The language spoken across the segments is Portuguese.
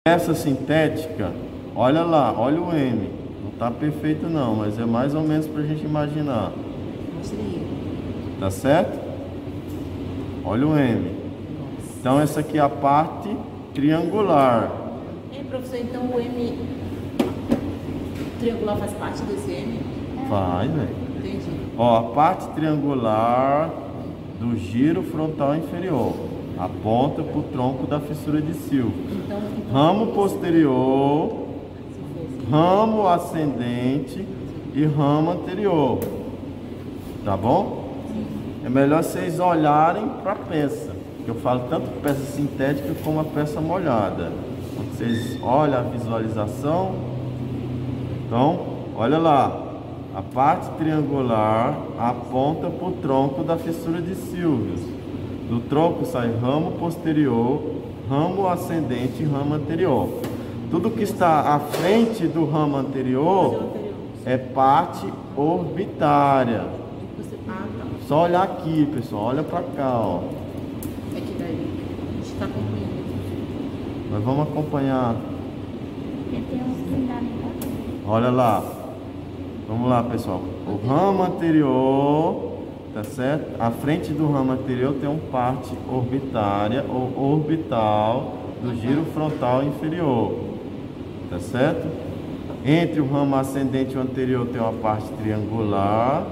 Essa sintética, olha lá, olha o M. Não tá perfeito não, mas é mais ou menos pra gente imaginar. Tá certo? Olha o M. Então essa aqui é a parte triangular. Professor, então o M triangular faz parte desse M? Faz, velho. Entendi. Ó, a parte triangular do giro frontal inferior aponta para o tronco da fissura de Silvius. Então, Ramo posterior, ramo ascendente e ramo anterior. Tá bom? É melhor vocês olharem para a peça, que eu falo tanto peça sintética como a peça molhada. Quando vocês olham a visualização, então, olha lá. A parte triangular aponta para o tronco da fissura de Silvius. Do tronco sai ramo posterior, ramo ascendente e ramo anterior. Tudo que está à frente do ramo anterior é parte orbitária. Só olhar aqui, pessoal. Olha para cá, ó. É que daí a gente está acompanhando. Nós vamos acompanhar. Olha lá. Vamos lá, pessoal. O ramo anterior, tá certo? À frente do ramo anterior tem uma parte orbitária ou orbital do giro frontal inferior, tá certo? Entre o ramo ascendente e o anterior tem uma parte triangular.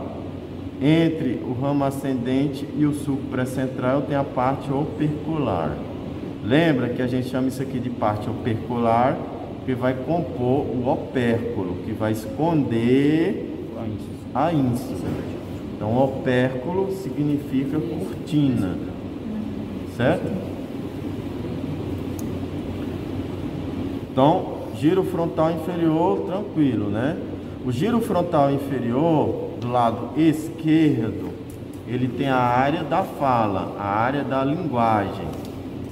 Entre o ramo ascendente e o sulco pré-central tem a parte opercular. Lembra que a gente chama isso aqui de parte opercular, que vai compor o opérculo, que vai esconder a íncisa. Então, opérculo significa cortina, certo? Então, giro frontal inferior, tranquilo, né? O giro frontal inferior, do lado esquerdo, ele tem a área da fala, a área da linguagem.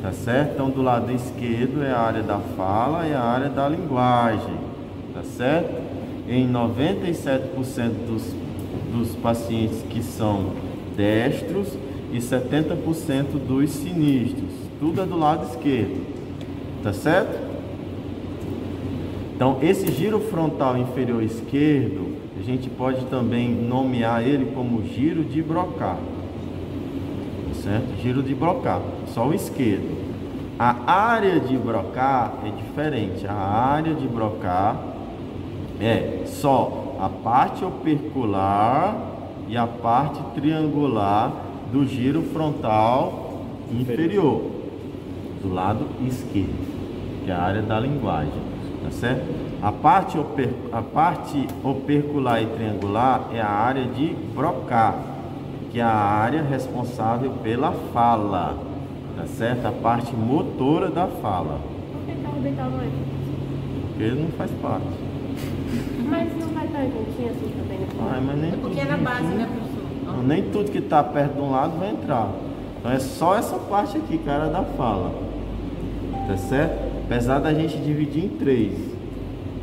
Tá certo? Então, do lado esquerdo é a área da fala e a área da linguagem. Tá certo? Em 97% dos pacientes que são destros e 70% dos sinistros. Tudo é do lado esquerdo. Tá certo? Então, esse giro frontal inferior esquerdo, a gente pode também nomear ele como giro de Broca. Certo? Giro de Broca, só o esquerdo. A área de Broca é diferente. A área de Broca é só a parte opercular e a parte triangular do giro frontal inferior, do lado esquerdo, que é a área da linguagem, tá certo? A parte opercular e triangular é a área de Broca, que é a área responsável pela fala, tá certo? A parte motora da fala. Por que o orbital não é? Porque ele não faz parte. Mas não vai estar juntinho assim também, né? Mas nem É porque é tudo na base, juntinho. né, professor? Não, nem tudo que está perto de um lado vai entrar. Então é só essa parte aqui, que é a área da fala, tá certo? Apesar da gente dividir em três.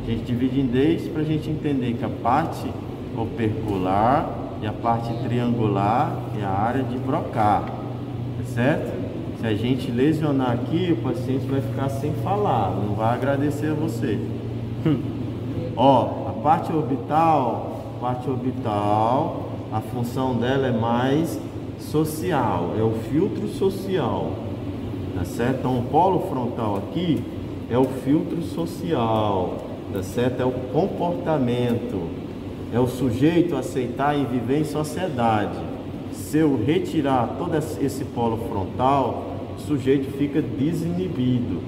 A gente divide em três para a gente entender que a parte opercular e a parte triangular é a área de Broca, tá certo? Se a gente lesionar aqui, o paciente vai ficar sem falar, não vai agradecer a você. Ó, a parte orbital, a função dela é mais social, é o filtro social, tá certo? Então o polo frontal aqui é o filtro social, tá certo? É o comportamento, é o sujeito a aceitar e viver em sociedade. Se eu retirar todo esse polo frontal, o sujeito fica desinibido,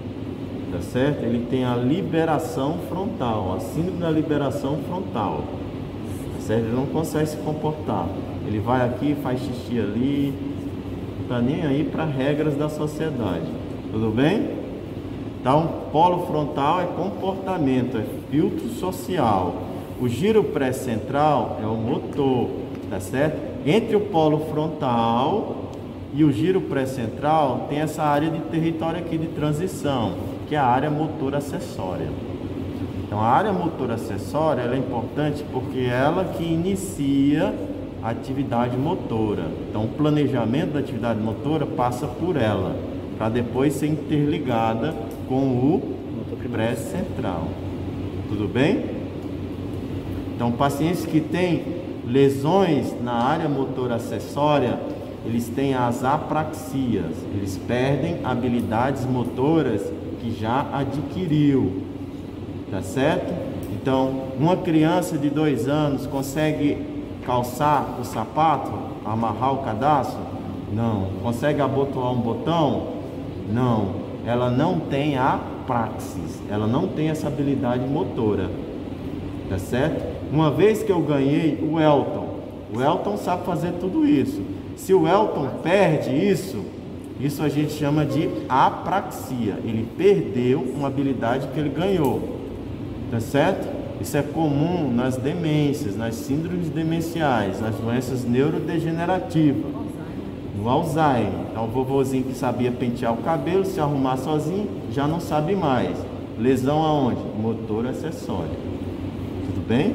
tá certo? Ele tem a liberação frontal, a síndrome da liberação frontal, tá certo? Ele não consegue se comportar. Ele vai aqui, faz xixi ali, não tá nem aí para regras da sociedade. Tudo bem? Então, polo frontal é comportamento, é filtro social. O giro pré-central é o motor, tá certo? Entre o polo frontal e o giro pré-central tem essa área de território aqui de transição, que é a área motora acessória. Então, a área motora acessória ela é importante porque é ela que inicia a atividade motora. Então, o planejamento da atividade motora passa por ela, para depois ser interligada com o pré-central. Tudo bem? Então, pacientes que têm lesões na área motora acessória, eles têm as apraxias, eles perdem habilidades motoras que já adquiriu, tá certo? Então, uma criança de 2 anos consegue calçar o sapato, amarrar o cadastro? Não. Consegue abotoar um botão? Não. Ela não tem a praxis, ela não tem essa habilidade motora, tá certo? Uma vez que eu ganhei o Elton sabe fazer tudo isso. Se o Elton perde isso a gente chama de apraxia. Ele perdeu uma habilidade que ele ganhou, tá certo? Isso é comum nas demências, nas síndromes demenciais, nas doenças neurodegenerativas, no Alzheimer. Então o vovozinho que sabia pentear o cabelo, se arrumar sozinho, já não sabe mais. Lesão aonde? Motor acessório. Tudo bem?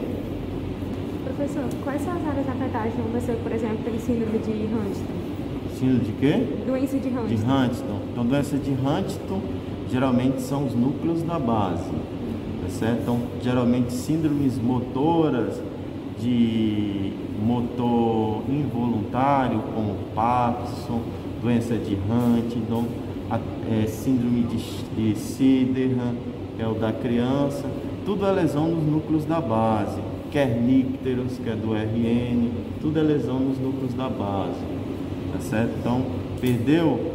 Professor, quais são as áreas afetadas de uma pessoa, por exemplo, tem síndrome de Huntington? Síndrome de quê? Doença de Huntington. De Huntington. Então, doença de Huntington geralmente são os núcleos da base, tá certo? Então, geralmente síndromes motoras de motor involuntário, como Parkinson, doença de Huntington, síndrome de Sjögren, que é o da criança, tudo é lesão nos núcleos da base. Kernicterus, que é do RN, tudo é lesão nos núcleos da base, tá certo? Então, perdeu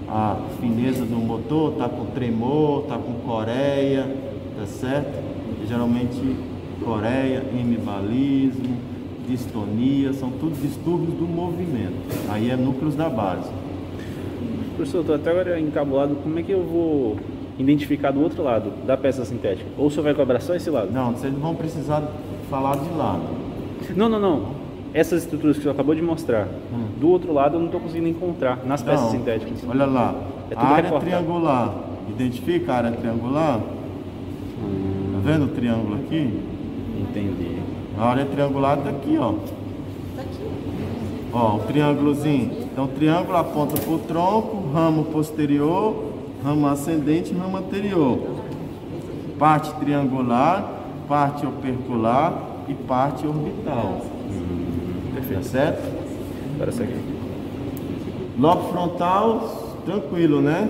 a fineza do motor, tá com tremor, tá com coreia, tá certo? Geralmente coreia, hemibalismo, distonia, são tudo distúrbios do movimento. Aí é núcleos da base. Professor, eu estou até agora encabulado, como é que eu vou identificar do outro lado da peça sintética? Ou o senhor vai cobrar só esse lado? Não, vocês vão precisar falar de lado. Não. Essas estruturas que o senhor acabou de mostrar, do outro lado eu não estou conseguindo encontrar nas peças sintéticas. Olha lá, é a área triangular. Identifica a área triangular? Tá vendo o triângulo aqui? Entendi. A área triangular está aqui, ó. Tá aqui. Ó, o triângulozinho. Então, o triângulo aponta para o tronco, ramo posterior, ramo ascendente e ramo anterior. Parte triangular, parte opercular e parte orbital. Perfeito. Tá certo? Agora segue. Lobo frontal, tranquilo, né?